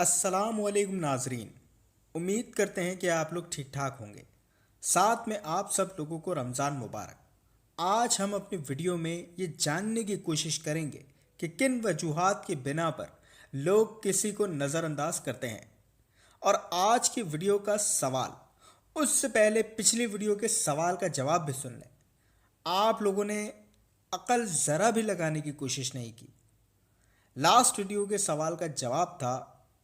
السلام علیکم ناظرین، امید کرتے ہیں کہ آپ لوگ ٹھیک ٹھاک ہوں گے۔ ساتھ میں آپ سب لوگوں کو رمضان مبارک۔ آج ہم اپنی ویڈیو میں یہ جاننے کی کوشش کریں گے کہ کن وجوہات کی بنا پر لوگ کسی کو نظر انداز کرتے ہیں۔ اور آج کی ویڈیو کا سوال، اس سے پہلے پچھلی ویڈیو کے سوال کا جواب بھی سن لیں۔ آپ لوگوں نے عقل ذرا بھی لگانے کی کوشش نہیں کی۔ لاسٹ ویڈیو کے سوال کا جواب تھا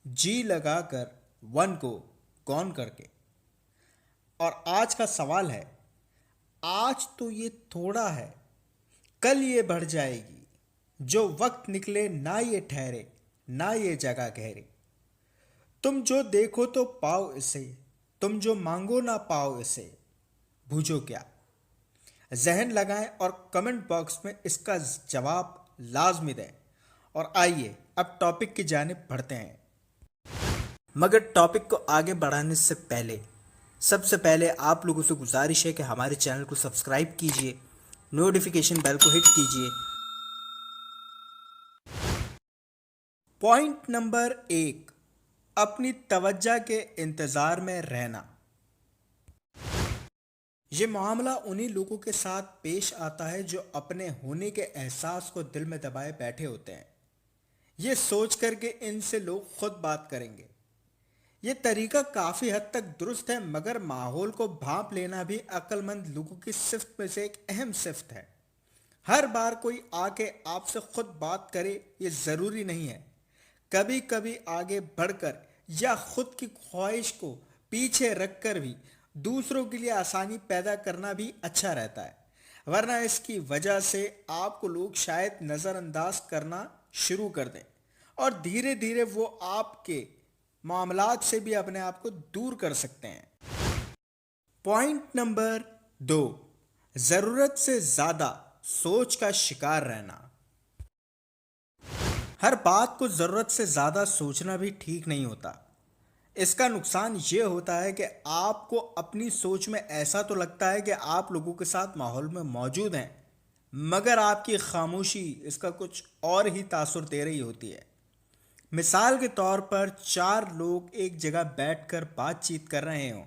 جی لگا کر ون کو کون کر کے، اور آج کا سوال ہے آج تو یہ تھوڑا ہے کل یہ بڑھ جائے گی، جو وقت نکلے نہ یہ ٹھہرے نہ یہ جگہ گہرے، تم جو دیکھو تو پاؤ اسے، تم جو مانگو نہ پاؤ اسے، بوجھو کیا؟ ذہن لگائیں اور کمنٹ باکس میں اس کا جواب لازمی دیں۔ اور آئیے اب ٹاپک کی جانب بڑھتے ہیں، مگر ٹاپک کو آگے بڑھانے سے پہلے سب سے پہلے آپ لوگوں سے گزارش ہے کہ ہمارے چینل کو سبسکرائب کیجئے، نوٹیفیکیشن بیل کو ہٹ کیجئے۔ پوائنٹ نمبر 1، اپنی توجہ کے انتظار میں رہنا۔ یہ معاملہ انہی لوگوں کے ساتھ پیش آتا ہے جو اپنے ہونے کے احساس کو دل میں دبائے بیٹھے ہوتے ہیں، یہ سوچ کر کہ ان سے لوگ خود بات کریں گے۔ یہ طریقہ کافی حد تک درست ہے، مگر ماحول کو بھانپ لینا بھی عقل مند لوگوں کی صفت میں سے ایک اہم صفت ہے۔ ہر بار کوئی آ کے آپ سے خود بات کرے یہ ضروری نہیں ہے۔ کبھی کبھی آگے بڑھ کر یا خود کی خواہش کو پیچھے رکھ کر بھی دوسروں کے لیے آسانی پیدا کرنا بھی اچھا رہتا ہے، ورنہ اس کی وجہ سے آپ کو لوگ شاید نظر انداز کرنا شروع کر دیں اور دھیرے دھیرے وہ آپ کے معاملات سے بھی اپنے آپ کو دور کر سکتے ہیں۔ پوائنٹ نمبر 2، ضرورت سے زیادہ سوچ کا شکار رہنا۔ ہر بات کو ضرورت سے زیادہ سوچنا بھی ٹھیک نہیں ہوتا۔ اس کا نقصان یہ ہوتا ہے کہ آپ کو اپنی سوچ میں ایسا تو لگتا ہے کہ آپ لوگوں کے ساتھ ماحول میں موجود ہیں، مگر آپ کی خاموشی اس کا کچھ اور ہی تاثر دے رہی ہوتی ہے۔ مثال کے طور پر 4 لوگ ایک جگہ بیٹھ کر بات چیت کر رہے ہوں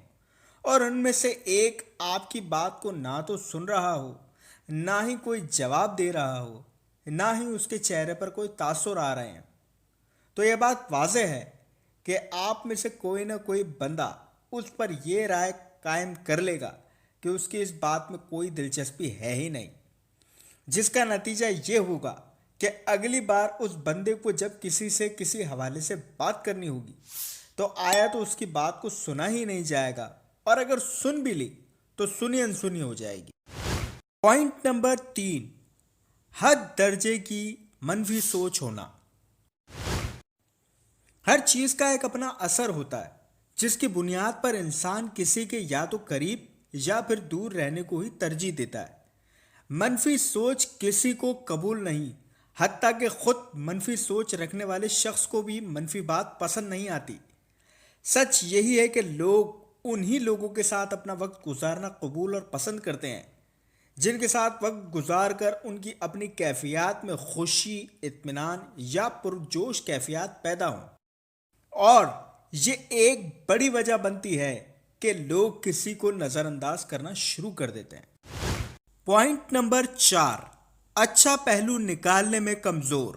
اور ان میں سے ایک آپ کی بات کو نہ تو سن رہا ہو، نہ ہی کوئی جواب دے رہا ہو، نہ ہی اس کے چہرے پر کوئی تاثر آ رہے ہیں، تو یہ بات واضح ہے کہ آپ میں سے کوئی نہ کوئی بندہ اس پر یہ رائے قائم کر لے گا کہ اس کی اس بات میں کوئی دلچسپی ہے ہی نہیں، جس کا نتیجہ یہ ہوگا کہ اگلی بار اس بندے کو جب کسی سے کسی حوالے سے بات کرنی ہوگی تو آیا تو اس کی بات کو سنا ہی نہیں جائے گا، اور اگر سن بھی لی تو سنی انسنی ہو جائے گی۔ پوائنٹ نمبر 3، حد درجے کی منفی سوچ ہونا۔ ہر چیز کا ایک اپنا اثر ہوتا ہے، جس کی بنیاد پر انسان کسی کے یا تو قریب یا پھر دور رہنے کو ہی ترجیح دیتا ہے۔ منفی سوچ کسی کو قبول نہیں، حتیٰ کہ خود منفی سوچ رکھنے والے شخص کو بھی منفی بات پسند نہیں آتی۔ سچ یہی ہے کہ لوگ انہی لوگوں کے ساتھ اپنا وقت گزارنا قبول اور پسند کرتے ہیں جن کے ساتھ وقت گزار کر ان کی اپنی کیفیات میں خوشی، اطمینان یا پرجوش کیفیات پیدا ہوں، اور یہ ایک بڑی وجہ بنتی ہے کہ لوگ کسی کو نظر انداز کرنا شروع کر دیتے ہیں۔ پوائنٹ نمبر 4، اچھا پہلو نکالنے میں کمزور۔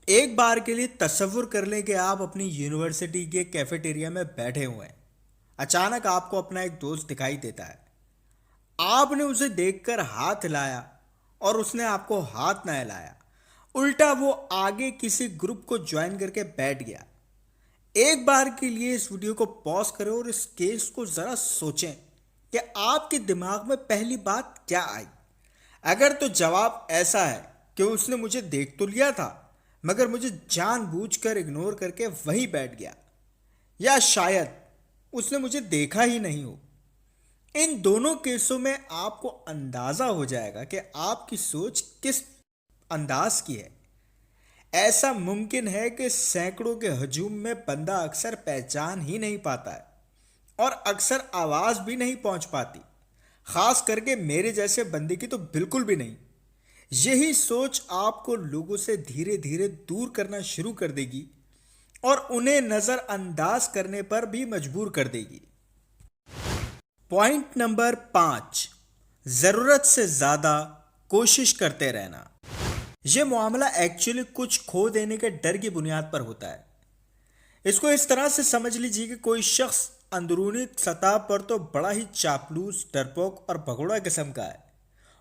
ایک بار کے لیے تصور کر لیں کہ آپ اپنی یونیورسٹی کے کیفیٹیریا میں بیٹھے ہوئے ہیں۔ اچانک آپ کو اپنا ایک دوست دکھائی دیتا ہے۔ آپ نے اسے دیکھ کر ہاتھ ہلایا اور اس نے آپ کو ہاتھ نہ ہلایا، الٹا وہ آگے کسی گروپ کو جوائن کر کے بیٹھ گیا۔ ایک بار کے لیے اس ویڈیو کو پاز کریں اور اس کیس کو ذرا سوچیں کہ آپ کے دماغ میں پہلی بات کیا آئی۔ اگر تو جواب ایسا ہے کہ اس نے مجھے دیکھ تو لیا تھا مگر مجھے جان بوجھ کر اگنور کر کے وہیں بیٹھ گیا، یا شاید اس نے مجھے دیکھا ہی نہیں ہو، ان دونوں کیسوں میں آپ کو اندازہ ہو جائے گا کہ آپ کی سوچ کس انداز کی ہے۔ ایسا ممکن ہے کہ سینکڑوں کے ہجوم میں بندہ اکثر پہچان ہی نہیں پاتا ہے اور اکثر آواز بھی نہیں پہنچ پاتی، خاص کر کے میرے جیسے بندے کی تو بالکل بھی نہیں۔ یہی سوچ آپ کو لوگوں سے دھیرے دھیرے دور کرنا شروع کر دے گی اور انہیں نظر انداز کرنے پر بھی مجبور کر دے گی۔ پوائنٹ نمبر 5، ضرورت سے زیادہ کوشش کرتے رہنا۔ یہ معاملہ ایکچولی کچھ کھو دینے کے ڈر کی بنیاد پر ہوتا ہے۔ اس کو اس طرح سے سمجھ لیجیے کہ کوئی شخص اندرونی سطح پر تو بڑا ہی چاپلوس، ڈرپوک اور بھگوڑا قسم کا ہے،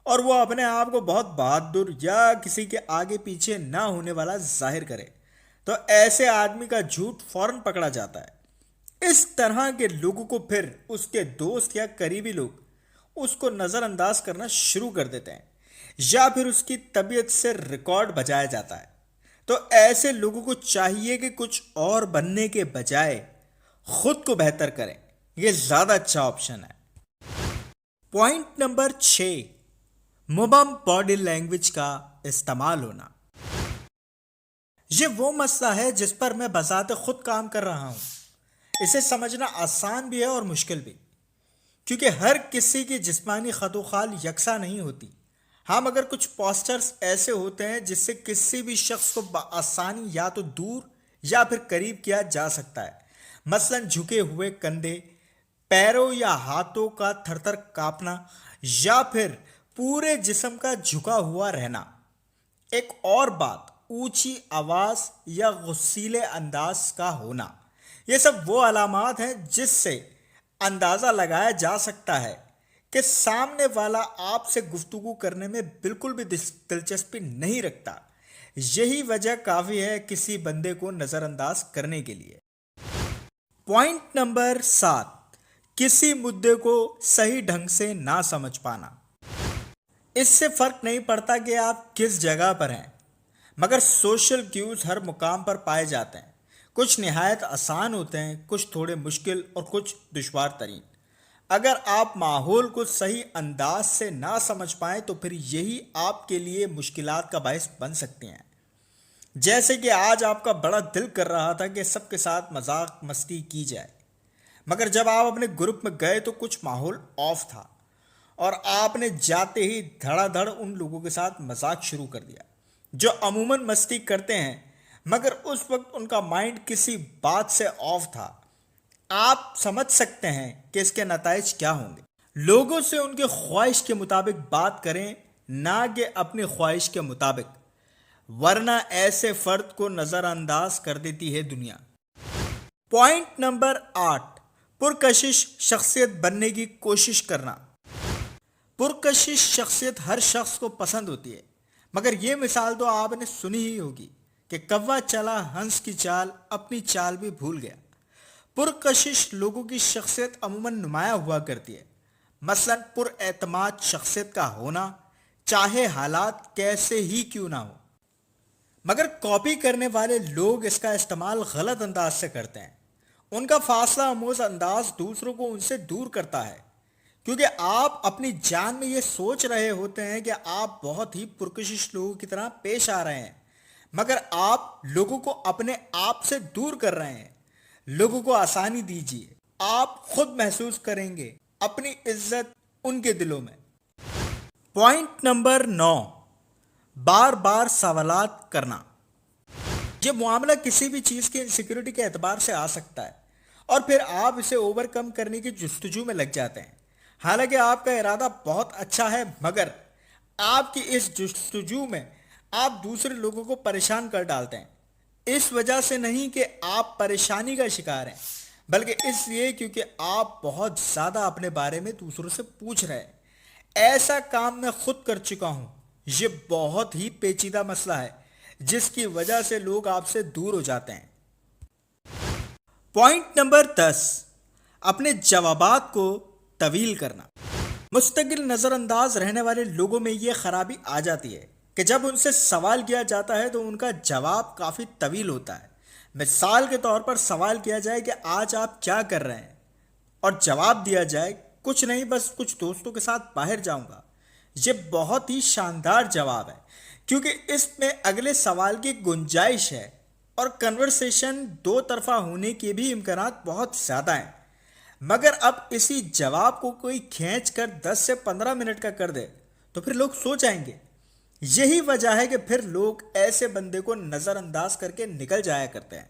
اور وہ اپنے آپ کو بہت بہادر یا کسی کے آگے پیچھے نہ ہونے والا ظاہر کرے تو ایسے آدمی کا جھوٹ فوراً پکڑا جاتا ہے۔ اس طرح کے لوگوں کو پھر اس کے دوست یا قریبی لوگ اس کو نظر انداز کرنا شروع کر دیتے ہیں، یا پھر اس کی طبیعت سے ریکارڈ بجایا جاتا ہے۔ تو ایسے لوگوں کو چاہیے کہ کچھ اور بننے کے بجائے خود کو بہتر کریں، یہ زیادہ اچھا آپشن ہے۔ پوائنٹ نمبر 6، مبہم باڈی لینگویج کا استعمال ہونا۔ یہ وہ مسئلہ ہے جس پر میں بذات خود کام کر رہا ہوں۔ اسے سمجھنا آسان بھی ہے اور مشکل بھی، کیونکہ ہر کسی کی جسمانی خط و خال یکساں نہیں ہوتی۔ ہاں، مگر کچھ پوسچرز ایسے ہوتے ہیں جس سے کسی بھی شخص کو بآسانی یا تو دور یا پھر قریب کیا جا سکتا ہے۔ مثلا جھکے ہوئے کندھے، پیروں یا ہاتھوں کا تھر تھر کانپنا، یا پھر پورے جسم کا جھکا ہوا رہنا۔ ایک اور بات، اونچی آواز یا غصیلے انداز کا ہونا۔ یہ سب وہ علامات ہیں جس سے اندازہ لگایا جا سکتا ہے کہ سامنے والا آپ سے گفتگو کرنے میں بالکل بھی دلچسپی نہیں رکھتا۔ یہی وجہ کافی ہے کسی بندے کو نظر انداز کرنے کے لیے۔ پوائنٹ نمبر 7، کسی مدعے کو صحیح ڈھنگ سے نہ سمجھ پانا۔ اس سے فرق نہیں پڑتا کہ آپ کس جگہ پر ہیں، مگر سوشل کیوز ہر مقام پر پائے جاتے ہیں۔ کچھ نہایت آسان ہوتے ہیں، کچھ تھوڑے مشکل اور کچھ دشوار ترین۔ اگر آپ ماحول کو صحیح انداز سے نہ سمجھ پائیں تو پھر یہی آپ کے لیے مشکلات کا باعث بن سکتے ہیں۔ جیسے کہ آج آپ کا بڑا دل کر رہا تھا کہ سب کے ساتھ مذاق مستی کی جائے، مگر جب آپ اپنے گروپ میں گئے تو کچھ ماحول آف تھا اور آپ نے جاتے ہی دھڑا دھڑ ان لوگوں کے ساتھ مذاق شروع کر دیا جو عموماً مستی کرتے ہیں، مگر اس وقت ان کا مائنڈ کسی بات سے آف تھا۔ آپ سمجھ سکتے ہیں کہ اس کے نتائج کیا ہوں گے۔ لوگوں سے ان کے خواہش کے مطابق بات کریں، نہ کہ اپنی خواہش کے مطابق، ورنہ ایسے فرد کو نظر انداز کر دیتی ہے دنیا۔ پوائنٹ نمبر 8، پرکشش شخصیت بننے کی کوشش کرنا۔ پرکشش شخصیت ہر شخص کو پسند ہوتی ہے، مگر یہ مثال تو آپ نے سنی ہی ہوگی کہ کوا چلا ہنس کی چال، اپنی چال بھی بھول گیا۔ پرکشش لوگوں کی شخصیت عموماً نمایاں ہوا کرتی ہے، مثلا پر اعتماد شخصیت کا ہونا، چاہے حالات کیسے ہی کیوں نہ ہو۔ مگر کاپی کرنے والے لوگ اس کا استعمال غلط انداز سے کرتے ہیں۔ ان کا فاصلہ آموز انداز دوسروں کو ان سے دور کرتا ہے، کیونکہ آپ اپنی جان میں یہ سوچ رہے ہوتے ہیں کہ آپ بہت ہی پرکشش لوگوں کی طرح پیش آ رہے ہیں، مگر آپ لوگوں کو اپنے آپ سے دور کر رہے ہیں۔ لوگوں کو آسانی دیجیے، آپ خود محسوس کریں گے اپنی عزت ان کے دلوں میں۔ پوائنٹ نمبر 9، بار بار سوالات کرنا۔ یہ معاملہ کسی بھی چیز کی انسیکیورٹی کے اعتبار سے آ سکتا ہے، اور پھر آپ اسے اوور کم کرنے کی جستجو میں لگ جاتے ہیں۔ حالانکہ آپ کا ارادہ بہت اچھا ہے، مگر آپ کی اس جستجو میں آپ دوسرے لوگوں کو پریشان کر ڈالتے ہیں۔ اس وجہ سے نہیں کہ آپ پریشانی کا شکار ہیں، بلکہ اس لیے کیونکہ آپ بہت زیادہ اپنے بارے میں دوسروں سے پوچھ رہے ہیں۔ ایسا کام میں خود کر چکا ہوں۔ یہ بہت ہی پیچیدہ مسئلہ ہے جس کی وجہ سے لوگ آپ سے دور ہو جاتے ہیں۔ پوائنٹ نمبر 10، اپنے جوابات کو طویل کرنا۔ مستقل نظر انداز رہنے والے لوگوں میں یہ خرابی آ جاتی ہے کہ جب ان سے سوال کیا جاتا ہے تو ان کا جواب کافی طویل ہوتا ہے۔ مثال کے طور پر سوال کیا جائے کہ آج آپ کیا کر رہے ہیں، اور جواب دیا جائے کچھ نہیں، بس کچھ دوستوں کے ساتھ باہر جاؤں گا۔ یہ بہت ہی شاندار جواب ہے، کیونکہ اس میں اگلے سوال کی گنجائش ہے اور کنورسیشن دو طرفہ ہونے کے بھی امکانات بہت زیادہ ہیں۔ مگر اب اسی جواب کو کوئی کھینچ کر 10 سے 15 منٹ کا کر دے تو پھر لوگ سو جائیں گے۔ یہی وجہ ہے کہ پھر لوگ ایسے بندے کو نظر انداز کر کے نکل جایا کرتے ہیں۔